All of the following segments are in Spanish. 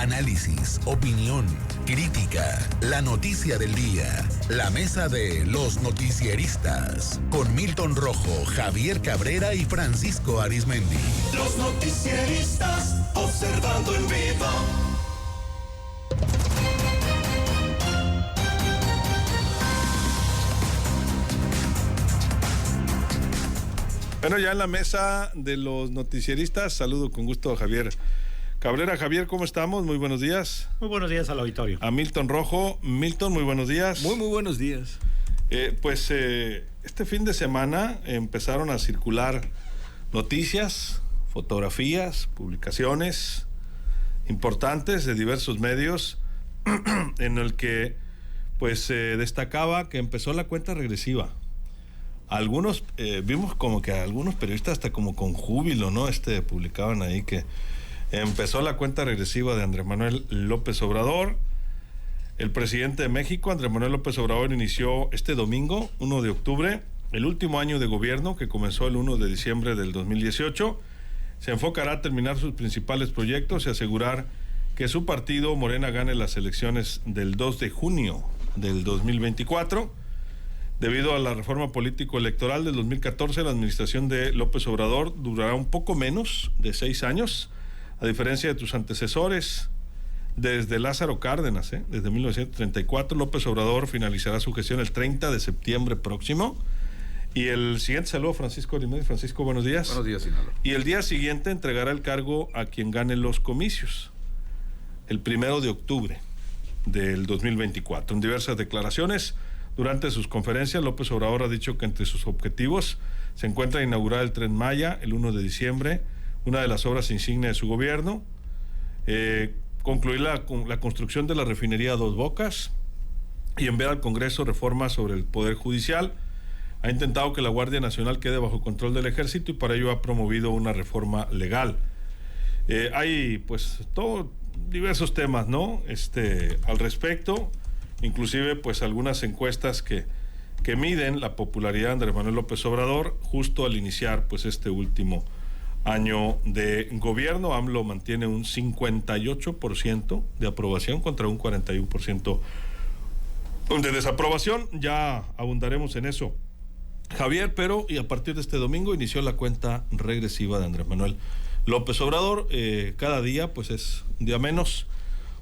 análisis, opinión, crítica, la noticia del día. La mesa de los noticieristas con Milton Rojo, Javier Cabrera y Francisco Arizmendi. Los noticieristas observando en vivo. Bueno, ya en la mesa de los noticieristas, saludo con gusto a Javier Cabrera. Javier, ¿cómo estamos? Muy buenos días. Muy buenos días al auditorio. A Milton Rojo. Milton, muy buenos días. Muy buenos días. Este fin de semana empezaron a circular noticias, fotografías, publicaciones importantes de diversos medios en el que destacaba que empezó la cuenta regresiva. Algunos vimos como que algunos periodistas hasta como con júbilo, ¿no? Publicaban ahí que empezó la cuenta regresiva de Andrés Manuel López Obrador. El presidente de México, Andrés Manuel López Obrador, inició este domingo, 1 de octubre, el último año de gobierno que comenzó el 1 de diciembre del 2018. Se enfocará a terminar sus principales proyectos y asegurar que su partido, Morena, gane las elecciones del 2 de junio del 2024. Debido a la reforma político-electoral del 2014, la administración de López Obrador durará un poco menos de 6 años, a diferencia de tus antecesores. Desde Lázaro Cárdenas, desde 1934, López Obrador finalizará su gestión el 30 de septiembre próximo. Y el siguiente saludo, Francisco Arizmendi. Francisco, buenos días. Buenos días, Sinaloa. Y el día siguiente entregará el cargo a quien gane los comicios, el 1 de octubre del 2024. En diversas declaraciones durante sus conferencias, López Obrador ha dicho que entre sus objetivos se encuentra inaugurar el Tren Maya el 1 de diciembre, una de las obras insignia de su gobierno, concluir la construcción de la refinería Dos Bocas y enviar al Congreso reformas sobre el Poder Judicial. Ha intentado que la Guardia Nacional quede bajo control del Ejército y para ello ha promovido una reforma legal. Hay diversos temas, ¿no? Al respecto. Inclusive algunas encuestas que miden la popularidad de Andrés Manuel López Obrador justo al iniciar este último año de gobierno. AMLO mantiene un 58% de aprobación contra un 41% de desaprobación. Ya abundaremos en eso, Javier, y a partir de este domingo inició la cuenta regresiva de Andrés Manuel López Obrador. Cada día es un día menos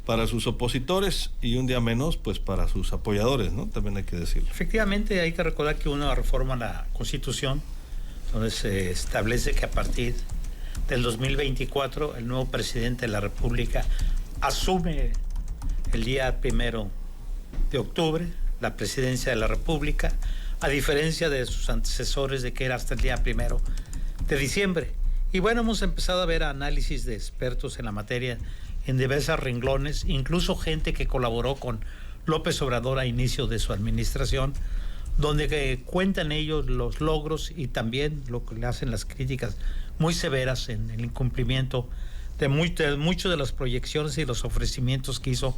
para sus opositores y un día menos para sus apoyadores, ¿no? También hay que decirlo. Efectivamente, hay que recordar que una reforma a la Constitución donde se establece que a partir del 2024 el nuevo presidente de la República asume el día 1 de octubre la presidencia de la República, a diferencia de sus antecesores de que era hasta el día 1 de diciembre. Y bueno, hemos empezado a ver análisis de expertos en la materia en diversos renglones, incluso gente que colaboró con López Obrador a inicio de su administración, donde cuentan ellos los logros y también lo que le hacen las críticas muy severas en el incumplimiento de muchas de las proyecciones y los ofrecimientos que hizo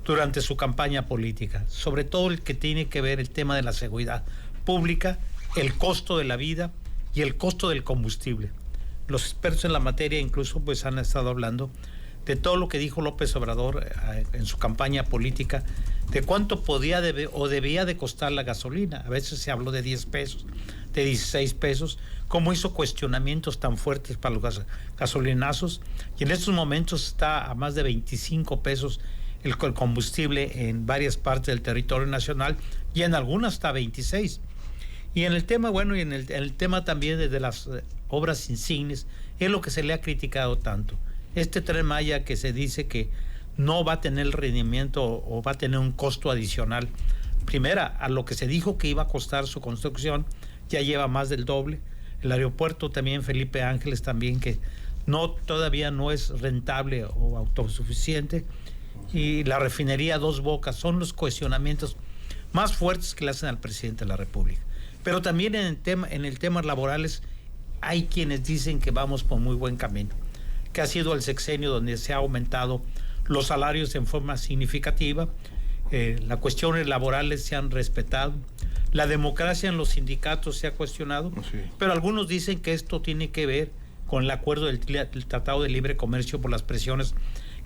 durante su campaña política, sobre todo el que tiene que ver el tema de la seguridad pública, el costo de la vida y el costo del combustible. Los expertos en la materia incluso han estado hablando de todo lo que dijo López Obrador en su campaña política, de cuánto podía o debía de costar la gasolina. A veces se habló de 10 pesos, de 16 pesos, cómo hizo cuestionamientos tan fuertes para los gasolinazos, y en estos momentos está a más de 25 pesos el combustible en varias partes del territorio nacional, y en algunas hasta 26. Y en el tema, y en el tema también de las obras insignes, es lo que se le ha criticado tanto. Este Tren Maya que se dice que no va a tener rendimiento o va a tener un costo adicional. Primera, a lo que se dijo que iba a costar su construcción, ya lleva más del doble. El aeropuerto también, Felipe Ángeles también, que todavía no es rentable o autosuficiente. Y la refinería Dos Bocas son los cuestionamientos más fuertes que le hacen al presidente de la República. Pero también en el tema laborales hay quienes dicen que vamos por muy buen camino, que ha sido el sexenio donde se ha aumentado los salarios en forma significativa, las cuestiones laborales se han respetado, la democracia en los sindicatos se ha cuestionado, sí. Pero algunos dicen que esto tiene que ver con el acuerdo del Tratado de Libre Comercio por las presiones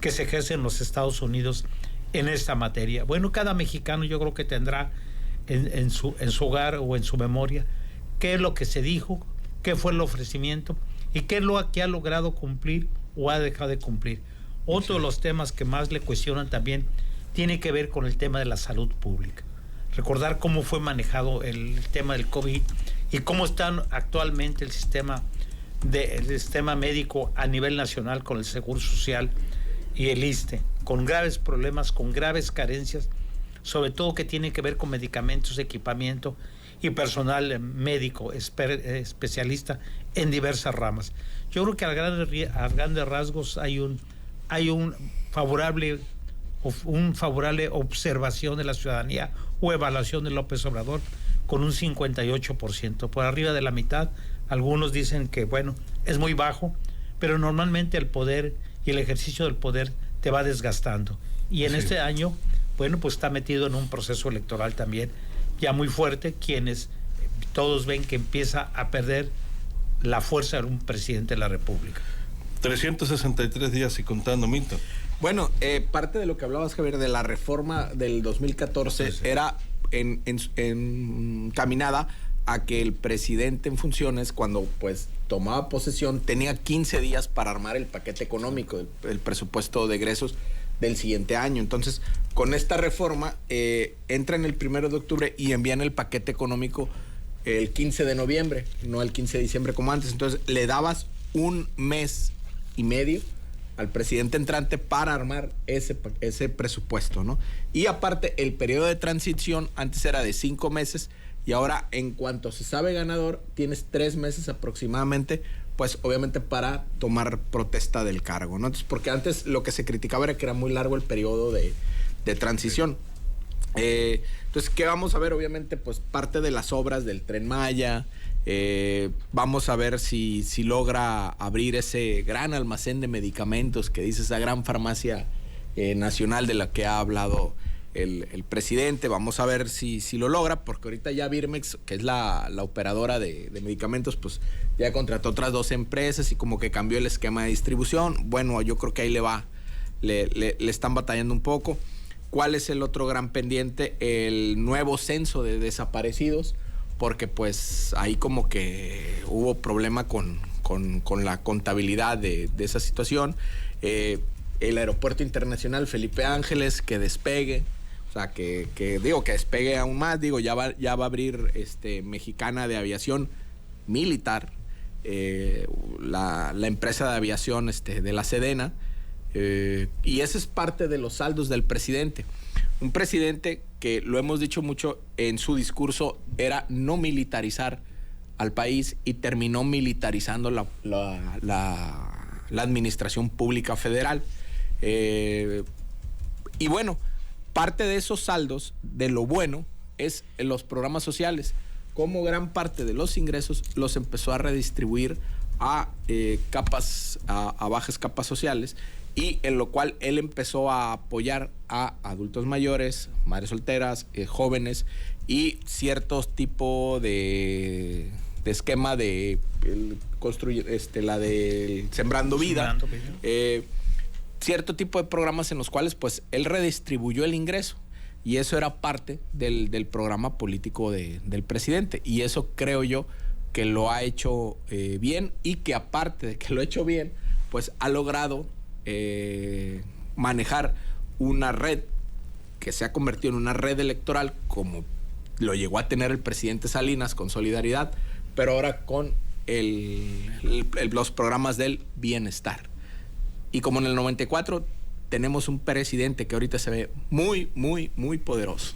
que se ejerce en los Estados Unidos en esta materia. Bueno, cada mexicano yo creo que tendrá en su hogar o en su memoria qué es lo que se dijo, qué fue el ofrecimiento y qué es lo que ha logrado cumplir o ha dejado de cumplir. Otro de los temas que más le cuestionan también tiene que ver con el tema de la salud pública. Recordar cómo fue manejado el tema del COVID y cómo está actualmente el sistema médico a nivel nacional con el Seguro Social y el ISSSTE, con graves problemas, con graves carencias, sobre todo que tiene que ver con medicamentos, equipamiento y personal médico especialista en diversas ramas. Yo creo que a grandes rasgos hay un favorable observación de la ciudadanía o evaluación de López Obrador con un 58%, por arriba de la mitad. Algunos dicen que bueno, es muy bajo, pero normalmente el poder y el ejercicio del poder te va desgastando, y en este año, bueno, pues está metido en un proceso electoral también ya muy fuerte, quienes todos ven que empieza a perder la fuerza de un presidente de la República. 363 días y contando, Milton. Bueno, parte de lo que hablabas, Javier, de la reforma del 2014 era encaminada a que el presidente en funciones, cuando pues tomaba posesión, tenía 15 días para armar el paquete económico, el presupuesto de egresos del siguiente año. Entonces, con esta reforma, entran el 1 de octubre y envían el paquete económico el 15 de noviembre, no el 15 de diciembre como antes. Entonces, le dabas un mes y medio al presidente entrante para armar ese presupuesto, ¿no? Y aparte, el periodo de transición antes era de 5 meses y ahora, en cuanto se sabe ganador, tienes 3 meses aproximadamente, pues obviamente para tomar protesta del cargo, ¿no? Entonces, porque antes lo que se criticaba era que era muy largo el periodo de transición. Entonces, ¿qué vamos a ver? Obviamente, pues parte de las obras del Tren Maya. Vamos a ver si logra abrir ese gran almacén de medicamentos que dice esa gran farmacia nacional de la que ha hablado el presidente. Vamos a ver si lo logra, porque ahorita ya Birmex, que es la operadora de medicamentos, pues ya contrató otras 2 empresas y como que cambió el esquema de distribución. Bueno, yo creo que ahí le están batallando un poco. ¿Cuál es el otro gran pendiente? El nuevo censo de desaparecidos, porque pues ahí como que hubo problema con la contabilidad de esa situación. El Aeropuerto Internacional Felipe Ángeles, que despegue, o sea, que despegue aún más. Digo, ya va a abrir Mexicana de Aviación Militar, la empresa de aviación de la Sedena, y ese es parte de los saldos del presidente. Un presidente que, lo hemos dicho mucho en su discurso, era no militarizar al país y terminó militarizando la administración pública federal. Y bueno, parte de esos saldos, de lo bueno, es en los programas sociales, como gran parte de los ingresos los empezó a redistribuir a bajas capas sociales, y en lo cual él empezó a apoyar a adultos mayores, madres solteras, jóvenes, y ciertos tipos de esquema de la de Sembrando Vida, cierto tipo de programas en los cuales pues él redistribuyó el ingreso, y eso era parte del programa político del presidente, y eso creo yo que lo ha hecho bien, y que aparte de que lo ha hecho bien, pues ha logrado manejar una red que se ha convertido en una red electoral, como lo llegó a tener el presidente Salinas con Solidaridad, pero ahora con los programas del bienestar. Y como en el 94 tenemos un presidente que ahorita se ve muy, muy, muy poderoso.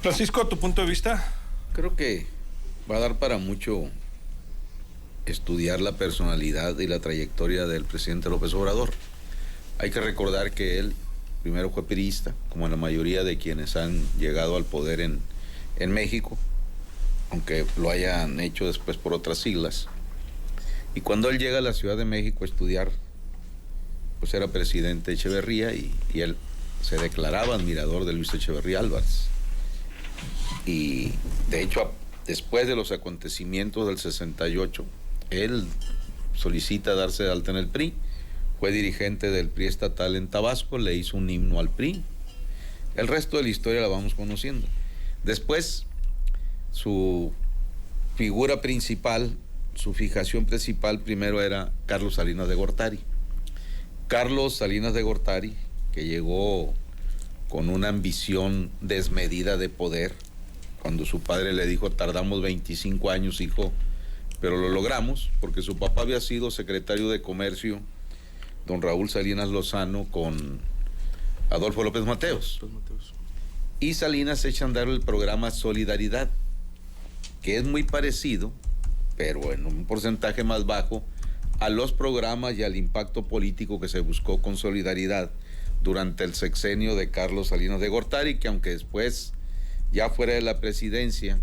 Francisco, ¿tu punto de vista? Creo que va a dar para mucho estudiar la personalidad y la trayectoria del presidente López Obrador. Hay que recordar que él primero fue priista, como la mayoría de quienes han llegado al poder en México, aunque lo hayan hecho después por otras siglas. Y cuando él llega a la Ciudad de México a estudiar, pues era presidente Echeverría, y él se declaraba admirador de Luis Echeverría Álvarez. Y de hecho, después de los acontecimientos del 68, él solicita darse de alta en el PRI, fue dirigente del PRI estatal en Tabasco, le hizo un himno al PRI. El resto de la historia la vamos conociendo. Después, su figura principal, su fijación principal primero era Carlos Salinas de Gortari. Carlos Salinas de Gortari, que llegó con una ambición desmedida de poder, cuando su padre le dijo, tardamos 25 años, hijo, pero lo logramos, porque su papá había sido secretario de Comercio, don Raúl Salinas Lozano, con Adolfo López Mateos. Y Salinas echa a andar el programa Solidaridad, que es muy parecido, pero en un porcentaje más bajo, a los programas y al impacto político que se buscó con Solidaridad durante el sexenio de Carlos Salinas de Gortari, que aunque después, ya fuera de la presidencia,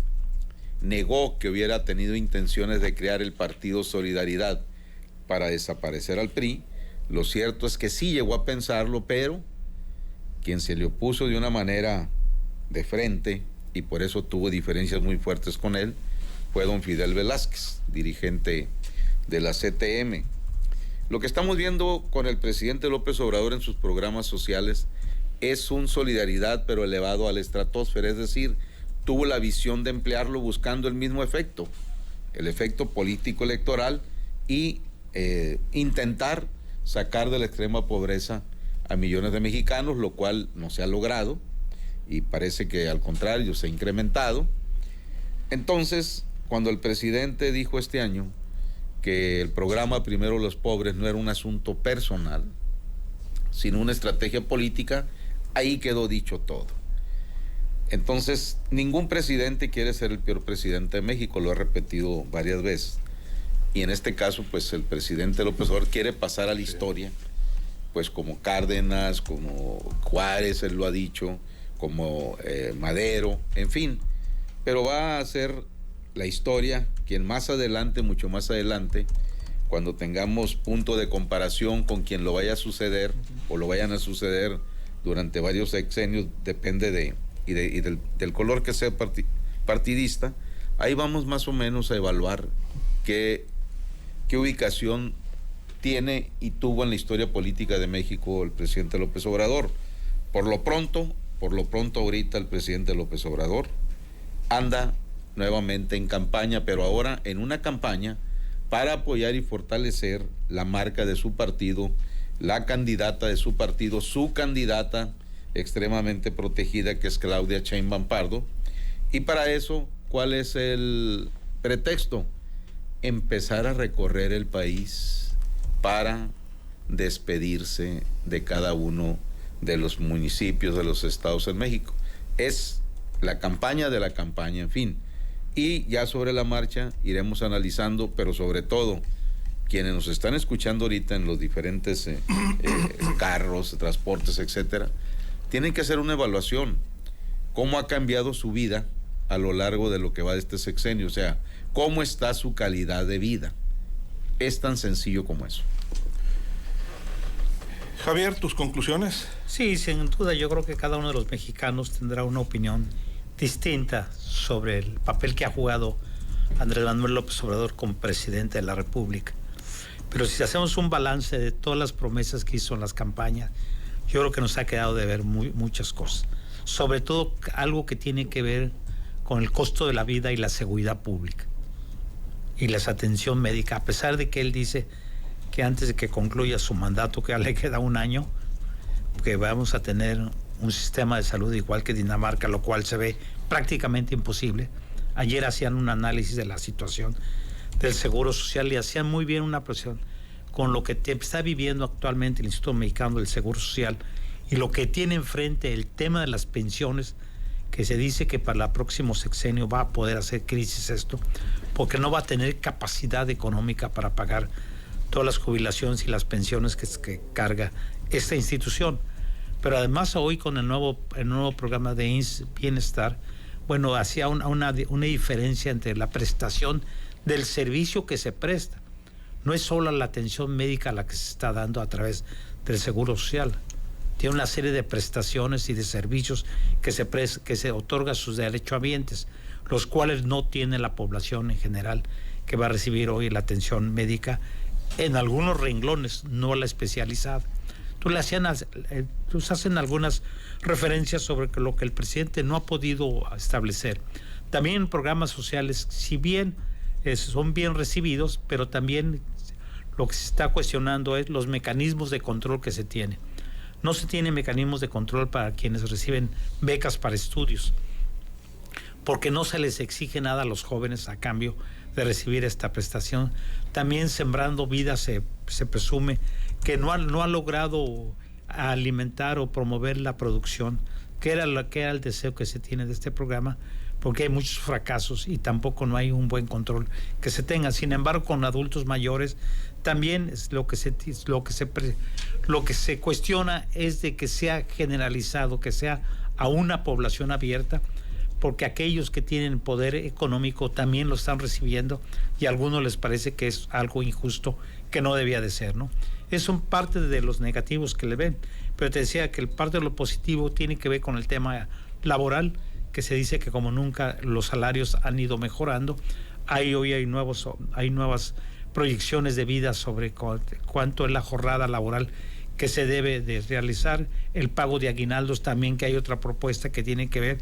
negó que hubiera tenido intenciones de crear el partido Solidaridad para desaparecer al PRI. Lo cierto es que sí llegó a pensarlo, pero quien se le opuso de una manera de frente, y por eso tuvo diferencias muy fuertes con él, fue don Fidel Velázquez, dirigente de la CTM. Lo que estamos viendo con el presidente López Obrador en sus programas sociales es un Solidaridad, pero elevado a la estratosfera, es decir, tuvo la visión de emplearlo buscando el mismo efecto, el efecto político electoral, y intentar sacar de la extrema pobreza a millones de mexicanos, lo cual no se ha logrado, y parece que al contrario se ha incrementado. Entonces, cuando el presidente dijo este año que el programa Primero los Pobres no era un asunto personal, sino una estrategia política, ahí quedó dicho todo. Entonces, ningún presidente quiere ser el peor presidente de México, lo he repetido varias veces. Y en este caso, pues el presidente López Obrador quiere pasar a la historia, pues como Cárdenas, como Juárez, él lo ha dicho, como Madero, en fin. Pero va a ser la historia quien más adelante, mucho más adelante, cuando tengamos punto de comparación con quien lo vaya a suceder o lo vayan a suceder durante varios sexenios, depende del color que sea partidista, ahí vamos más o menos a evaluar qué ubicación tiene y tuvo en la historia política de México el presidente López Obrador. Por lo pronto ahorita el presidente López Obrador anda nuevamente en campaña, pero ahora en una campaña para apoyar y fortalecer la marca de su partido, la candidata de su partido, su candidata extremadamente protegida, que es Claudia Sheinbaum Pardo. Y para eso, ¿cuál es el pretexto? Empezar a recorrer el país para despedirse de cada uno de los municipios, de los estados en México. Es la campaña de la campaña, en fin. Y ya sobre la marcha iremos analizando, pero sobre todo, quienes nos están escuchando ahorita en los diferentes carros, transportes, etcétera, tienen que hacer una evaluación. ¿Cómo ha cambiado su vida a lo largo de lo que va de este sexenio? O sea, ¿cómo está su calidad de vida? Es tan sencillo como eso. Javier, ¿tus conclusiones? Sí, sin duda, yo creo que cada uno de los mexicanos tendrá una opinión distinta sobre el papel que ha jugado Andrés Manuel López Obrador como presidente de la República. Pero si hacemos un balance de todas las promesas que hizo en las campañas, yo creo que nos ha quedado de ver muchas cosas. Sobre todo algo que tiene que ver con el costo de la vida y la seguridad pública y la atención médica, a pesar de que él dice que antes de que concluya su mandato, que ya le queda un año, que vamos a tener un sistema de salud igual que Dinamarca, lo cual se ve prácticamente imposible. Ayer hacían un análisis de la situación del Seguro Social y hacían muy bien una presión con lo que está viviendo actualmente el Instituto Mexicano del Seguro Social y lo que tiene enfrente el tema de las pensiones, que se dice que para el próximo sexenio va a poder hacer crisis esto, porque no va a tener capacidad económica para pagar todas las jubilaciones y las pensiones que carga esta institución. Pero además hoy con el nuevo programa de IMSS Bienestar, bueno, hacía una diferencia entre la prestación del servicio que se presta. No es solo la atención médica la que se está dando a través del Seguro Social. Tiene una serie de prestaciones y de servicios que se otorga a sus derechohabientes, los cuales no tiene la población en general que va a recibir hoy la atención médica en algunos renglones, no la especializada. Hacen algunas referencias sobre lo que el presidente no ha podido establecer. También en programas sociales, si bien son bien recibidos, pero también lo que se está cuestionando es los mecanismos de control que se tiene. No se tiene mecanismos de control para quienes reciben becas para estudios, porque no se les exige nada a los jóvenes a cambio de recibir esta prestación. También Sembrando Vida se presume que no ha logrado alimentar o promover la producción, que era el deseo que se tiene de este programa, porque hay muchos fracasos y tampoco no hay un buen control que se tenga. Sin embargo, con adultos mayores también es lo que se cuestiona es de que sea generalizado, que sea a una población abierta, porque aquellos que tienen poder económico también lo están recibiendo y a algunos les parece que es algo injusto, que no debía de ser, ¿no? Es un parte de los negativos que le ven, pero te decía que el parte de lo positivo tiene que ver con el tema laboral, que se dice que como nunca los salarios han ido mejorando. Hoy hay nuevas proyecciones de vida sobre cuánto es la jornada laboral que se debe de realizar, el pago de aguinaldos también, que hay otra propuesta que tiene que ver,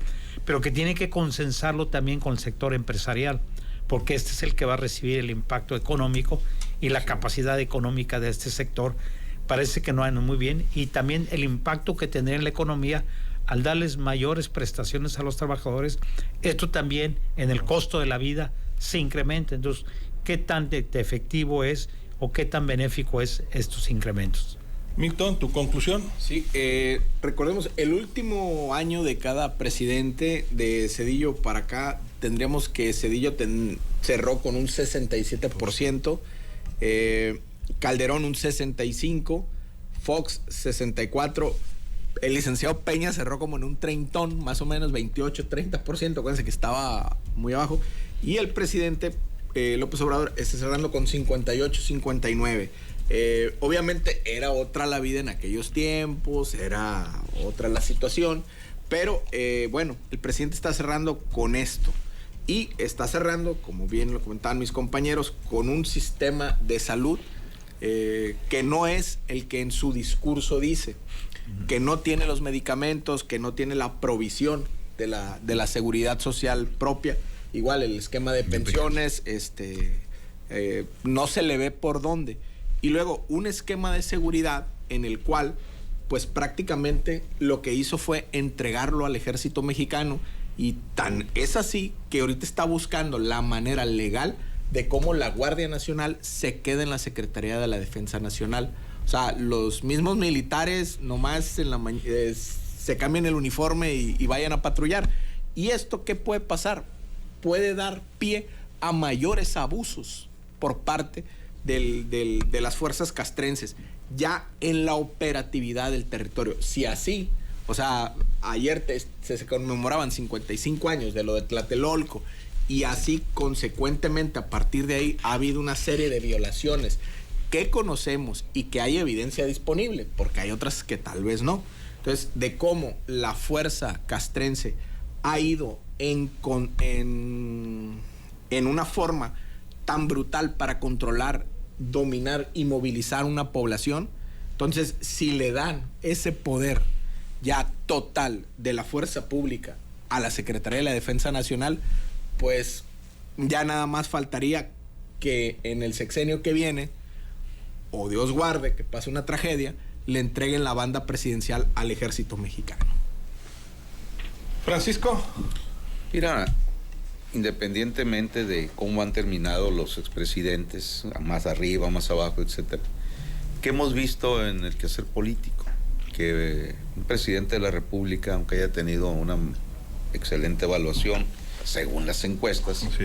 pero que tiene que consensarlo también con el sector empresarial, porque este es el que va a recibir el impacto económico y la capacidad económica de este sector parece que no anda muy bien, y también el impacto que tendrá en la economía al darles mayores prestaciones a los trabajadores. Esto también en el costo de la vida se incrementa. Entonces, ¿qué tan efectivo es o qué tan benéfico es estos incrementos? Milton, ¿tu conclusión? Sí, recordemos, el último año de cada presidente, de Zedillo para acá, tendríamos que Zedillo cerró con un 67%, Calderón un 65%, Fox 64%, el licenciado Peña cerró como en un treintón, más o menos 28-30%, acuérdense que estaba muy abajo, y el presidente López Obrador está cerrando con 58-59%. Obviamente era otra la vida en aquellos tiempos, era otra la situación, pero bueno, el presidente está cerrando con esto y está cerrando, como bien lo comentaban mis compañeros, con un sistema de salud que no es el que en su discurso dice, que no tiene los medicamentos, que no tiene la provisión de la seguridad social propia. Igual el esquema de pensiones, no se le ve por dónde. Y luego un esquema de seguridad en el cual, pues prácticamente lo que hizo fue entregarlo al ejército mexicano, y tan es así que ahorita está buscando la manera legal de cómo la Guardia Nacional se quede en la Secretaría de la Defensa Nacional. O sea, los mismos militares nomás se cambien el uniforme y vayan a patrullar. ¿Y esto qué puede pasar? Puede dar pie a mayores abusos por parte de las fuerzas castrenses, ya en la operatividad del territorio. Si así, o sea, ayer se conmemoraban 55 años de lo de Tlatelolco, y así consecuentemente a partir de ahí ha habido una serie de violaciones que conocemos y que hay evidencia disponible, porque hay otras que tal vez no. Entonces, de cómo la fuerza castrense ha ido en una forma tan brutal para controlar, dominar y movilizar una población. Entonces, si le dan ese poder ya total de la fuerza pública a la Secretaría de la Defensa Nacional, pues ya nada más faltaría que en el sexenio que viene, o Dios guarde que pase una tragedia, le entreguen la banda presidencial al ejército mexicano. Francisco. Mira, independientemente de cómo han terminado los expresidentes, más arriba, más abajo, etcétera, ¿qué hemos visto en el quehacer político? Que un presidente de la República, aunque haya tenido una excelente evaluación, según las encuestas, Sí,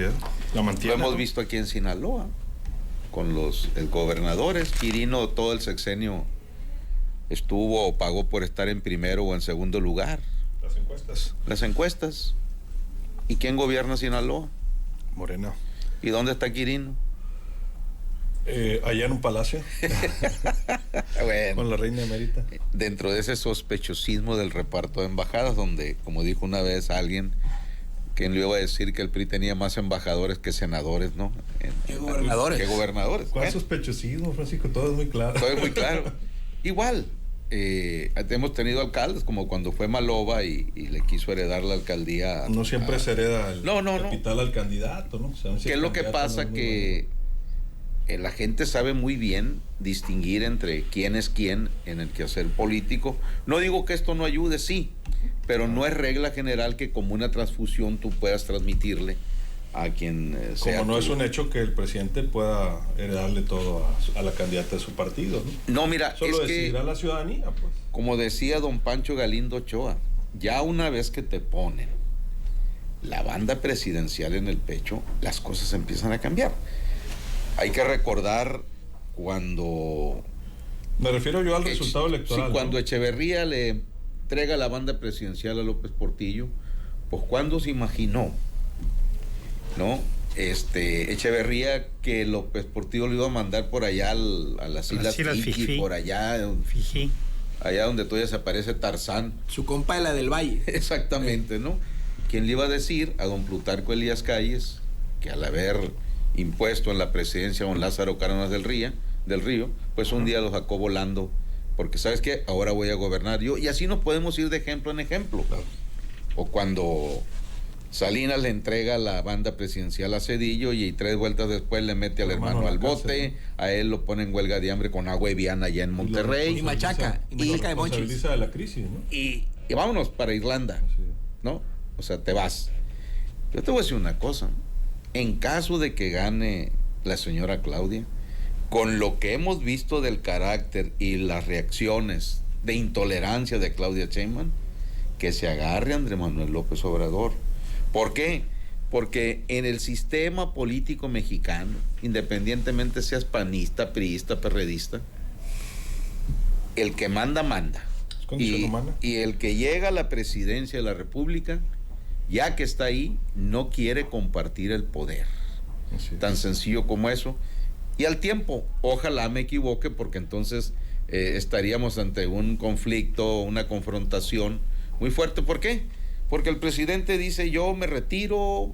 la mantiene, lo hemos ¿no? visto aquí en Sinaloa, con los gobernadores. Quirino todo el sexenio estuvo o pagó por estar en primero o en segundo lugar. Las encuestas. Las encuestas. ¿Y quién gobierna Sinaloa? Morena. ¿Y dónde está Quirino? Allá en un palacio. Bueno, Con la reina emérita. dentro de ese sospechosismo del reparto de embajadas, donde, como dijo una vez alguien, ¿Quién le iba a decir que el PRI tenía más embajadores que senadores, no? ¿Qué gobernadores? ¿Qué gobernadores? ¿Cuál sospechosismo, Francisco? Todo es muy claro. Todo es muy claro. Igual, hemos tenido alcaldes, como cuando fue Maloba y le quiso heredar la alcaldía. No siempre se hereda el No. capital al candidato, ¿no? O sea, si ¿Qué es lo que pasa? Que la gente sabe muy bien distinguir entre quién es quién en el quehacer político. No digo que esto no ayude, sí, pero no es regla general que como una transfusión tú puedas transmitirle a quien sea. Como no es un hecho que el presidente pueda heredarle todo a la candidata de su partido, ¿no? No, mira, Solo es decidirá que, la ciudadanía, pues. como decía don Pancho Galindo Ochoa, ya una vez que te ponen la banda presidencial en el pecho, las cosas empiezan a cambiar. Hay que recordar cuando... Me refiero yo al resultado electoral. Sí, cuando ¿no? Echeverría le entrega la banda presidencial a López Portillo, pues cuando se imaginó, ¿no? Echeverría que López Portillo lo iba a mandar por allá a las Islas Fiji, por allá, Fiji. allá donde todavía se aparece Tarzán. Su compa de la del Valle. Exactamente, ¿no? ¿Quién le iba a decir a don Plutarco Elías Calles que al haber impuesto en la presidencia a don Lázaro Cárdenas del Río, pues un día lo sacó volando, porque ¿sabes qué? Ahora voy a gobernar yo, y así nos podemos ir de ejemplo en ejemplo. Claro. O cuando Salinas le entrega la banda presidencial a Zedillo y 3 vueltas después le mete al hermano al bote, a él lo pone en huelga de hambre con agua y viana allá en Monterrey. Y machaca de monchis. Responsabiliza de la crisis, ¿no? Y vámonos para Irlanda, Sí. ¿no? O sea, te vas. Yo te voy a decir una cosa. En caso de que gane la señora Claudia, con lo que hemos visto del carácter y las reacciones de intolerancia de Claudia Sheinbaum, que se agarre a Andrés Manuel López Obrador. ¿Por qué? Porque en el sistema político mexicano, independientemente seas panista, priista, perredista, el que manda, manda. Es condición humana. Y el que llega a la presidencia de la República, ya que está ahí, no quiere compartir el poder. Así es. Tan sencillo como eso. Y al tiempo, ojalá me equivoque, porque entonces estaríamos ante un conflicto, una confrontación muy fuerte. ¿Por qué? Porque el presidente dice: yo me retiro,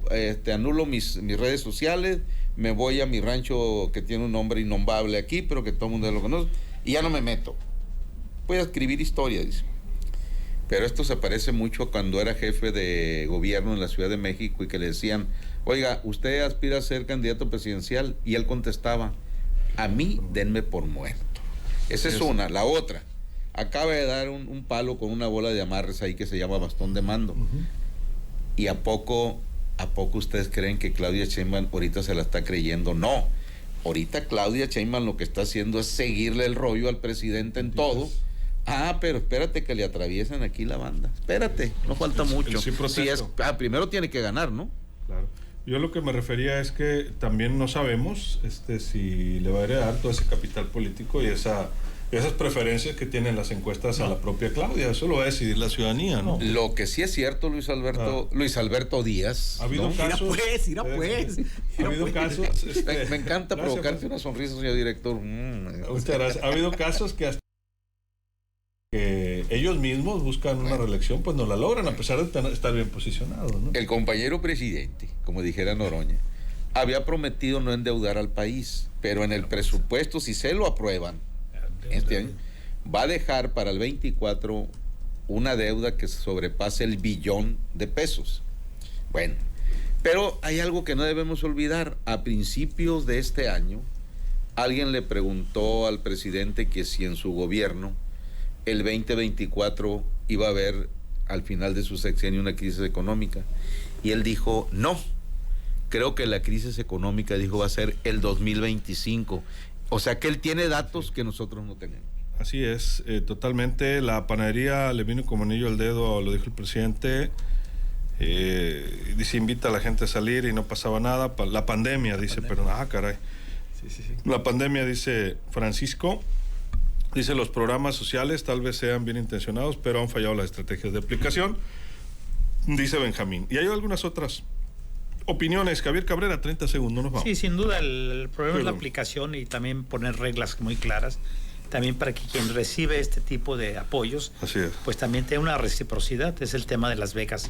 anulo mis redes sociales, me voy a mi rancho que tiene un nombre innombrable aquí, pero que todo el mundo lo conoce, y ya no me meto. Voy a escribir historia, dice. Pero esto se parece mucho a cuando era jefe de gobierno en la Ciudad de México y que le decían: oiga, usted aspira a ser candidato presidencial, y él contestaba: a mí denme por muerto. Esa es una. La otra, acaba de dar un palo con una bola de amarres ahí que se llama bastón de mando. ¿Y a poco ustedes creen que Claudia Sheinbaum ahorita se la está creyendo? No. Ahorita Claudia Sheinbaum lo que está haciendo es seguirle el rollo al presidente en todo. Pero espérate que le atraviesan aquí la banda. Espérate, no falta mucho. Sí, primero tiene que ganar, ¿no? Claro. Yo lo que me refería es que también no sabemos si le va a heredar todo ese capital político y esas preferencias que tienen las encuestas a la propia Claudia. Eso lo va a decidir la ciudadanía, ¿no? Lo que sí es cierto, Luis Alberto Díaz. Ha habido ¿no? casos. Ha habido casos. Me encanta provocarte una sonrisa, señor director. Muchas gracias. Ha habido casos que hasta que ellos mismos buscan una reelección, pues no la logran, a pesar de estar bien posicionados, ¿no? El compañero presidente, como dijera Noroña, había prometido no endeudar al país, pero en el presupuesto, si se lo aprueban este año, va a dejar para el 24 una deuda que sobrepase el billón de pesos. Bueno, pero hay algo que no debemos olvidar. A principios de este año, alguien le preguntó al presidente que si en su gobierno el 2024 iba a haber al final de su sexenio una crisis económica, y él dijo: no, creo que la crisis económica, dijo, va a ser el 2025. O sea que él tiene datos que nosotros no tenemos. Así es, totalmente. La panadería le vino como anillo al dedo, lo dijo el presidente. Dice, invita a la gente a salir y no pasaba nada. La pandemia, dice, pero caray. Sí. La pandemia, dice Francisco. Dice, los programas sociales tal vez sean bien intencionados, pero han fallado las estrategias de aplicación, dice Benjamín. Y hay algunas otras opiniones. Javier Cabrera, 30 segundos, nos vamos. Sí, sin duda, el problema es la aplicación y también poner reglas muy claras, también para que quien recibe este tipo de apoyos, así es, pues también tenga una reciprocidad. Es el tema de las becas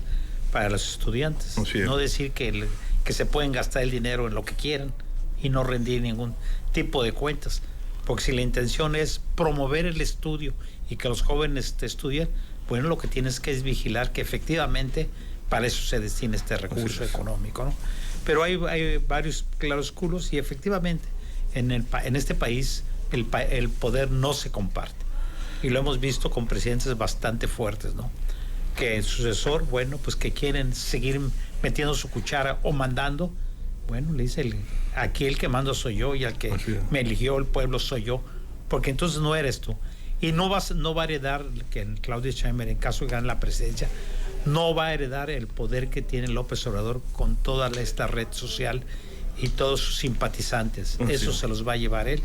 para los estudiantes. Así es. No decir que se pueden gastar el dinero en lo que quieran y no rendir ningún tipo de cuentas. Porque si la intención es promover el estudio y que los jóvenes estudien, bueno, lo que tienes que es vigilar que efectivamente para eso se destina este recurso económico, ¿no? Pero hay varios claroscuros y efectivamente en este país el poder no se comparte. Y lo hemos visto con presidentes bastante fuertes, ¿no? Que el sucesor, bueno, pues que quieren seguir metiendo su cuchara o mandando, bueno, le dice, aquí el que mando soy yo y al que me eligió el pueblo soy yo, porque entonces no eres tú. Y no va a heredar, que Claudia Sheinbaum, en caso de ganar la presidencia, no va a heredar el poder que tiene López Obrador con toda esta red social y todos sus simpatizantes. Eso se los va a llevar él.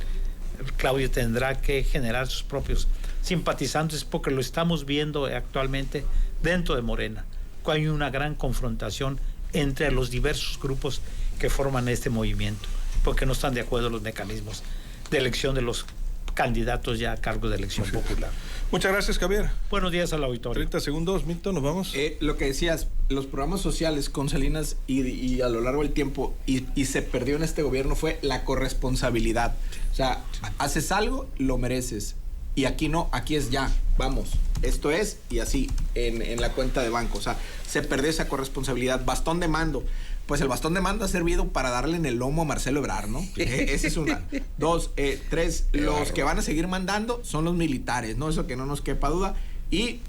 Claudio tendrá que generar sus propios simpatizantes, porque lo estamos viendo actualmente dentro de Morena. Hay una gran confrontación entre los diversos grupos que forman este movimiento, porque no están de acuerdo en los mecanismos de elección de los candidatos ya a cargo de elección popular. Muchas gracias, Javier. Buenos días al auditorio. 30 segundos, Milton, nos vamos. Lo que decías, los programas sociales con Salinas y a lo largo del tiempo y se perdió en este gobierno fue la corresponsabilidad. O sea, haces algo, lo mereces. Y aquí no, aquí es ya, vamos, esto es, y así, en la cuenta de banco. O sea, se perdió esa corresponsabilidad. Bastón de mando. Pues el bastón de mando ha servido para darle en el lomo a Marcelo Ebrard, ¿no? Esa es una. 2, 3, los que van a seguir mandando son los militares, ¿no? Eso que no nos quepa duda. Y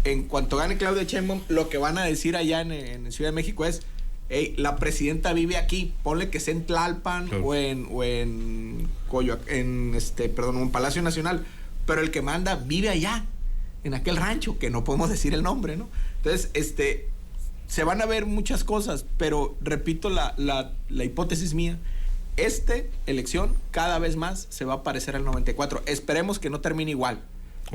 en cuanto gane Claudia Sheinbaum, lo que van a decir allá en Ciudad de México es, hey, la presidenta vive aquí, ponle que sea en Tlalpan o en Palacio Nacional, pero el que manda vive allá, en aquel rancho, que no podemos decir el nombre, ¿no? Entonces, se van a ver muchas cosas, pero repito la hipótesis mía, elección cada vez más se va a parecer al 94. Esperemos que no termine igual,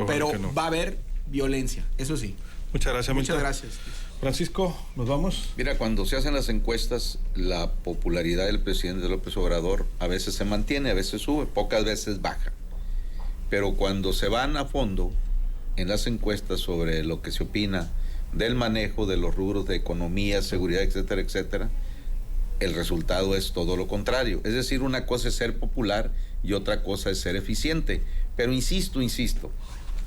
pero no. Va a haber violencia, eso sí. Muchas gracias, Muchas Milton. gracias. Francisco, ¿nos vamos? Mira, cuando se hacen las encuestas, la popularidad del presidente López Obrador a veces se mantiene, a veces sube, pocas veces baja. Pero cuando se van a fondo en las encuestas sobre lo que se opina del manejo de los rubros de economía, seguridad, etcétera, etcétera, el resultado es todo lo contrario. Es decir, una cosa es ser popular y otra cosa es ser eficiente. Pero insisto,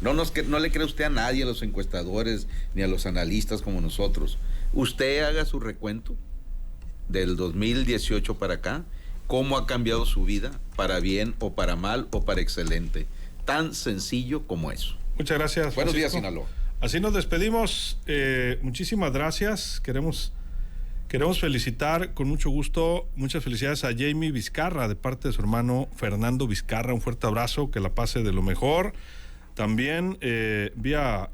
no le cree usted a nadie, a los encuestadores, ni a los analistas como nosotros. Usted haga su recuento del 2018 para acá, cómo ha cambiado su vida, para bien o para mal o para excelente. Tan sencillo como eso. Muchas gracias, Buenos días, Francisco. Sinaloa. Así nos despedimos. Muchísimas gracias. Queremos felicitar con mucho gusto, muchas felicidades a Jamie Vizcarra de parte de su hermano Fernando Vizcarra. Un fuerte abrazo, que la pase de lo mejor. También vía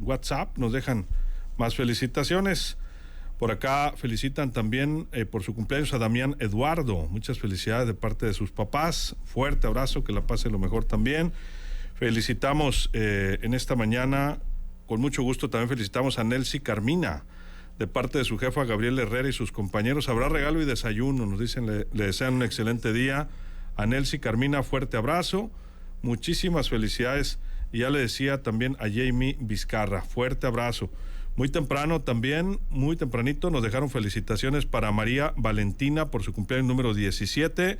WhatsApp nos dejan más felicitaciones. Por acá felicitan también por su cumpleaños a Damián Eduardo. Muchas felicidades de parte de sus papás. Fuerte abrazo, que la pase lo mejor también. Felicitamos en esta mañana, con mucho gusto también felicitamos a Nelcy Carmina, de parte de su jefa Gabriel Herrera y sus compañeros. Habrá regalo y desayuno, nos dicen, le desean un excelente día. A Nelcy Carmina, fuerte abrazo, muchísimas felicidades. Y ya le decía también a Jamie Vizcarra, fuerte abrazo. Muy temprano también, muy tempranito, nos dejaron felicitaciones para María Valentina por su cumpleaños número 17.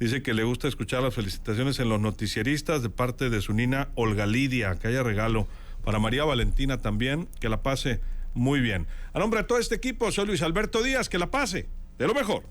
Dice que le gusta escuchar las felicitaciones en los noticieristas de parte de su nina Olga Lidia, que haya regalo para María Valentina también, que la pase muy bien. A nombre de todo este equipo, soy Luis Alberto Díaz, que la pase de lo mejor.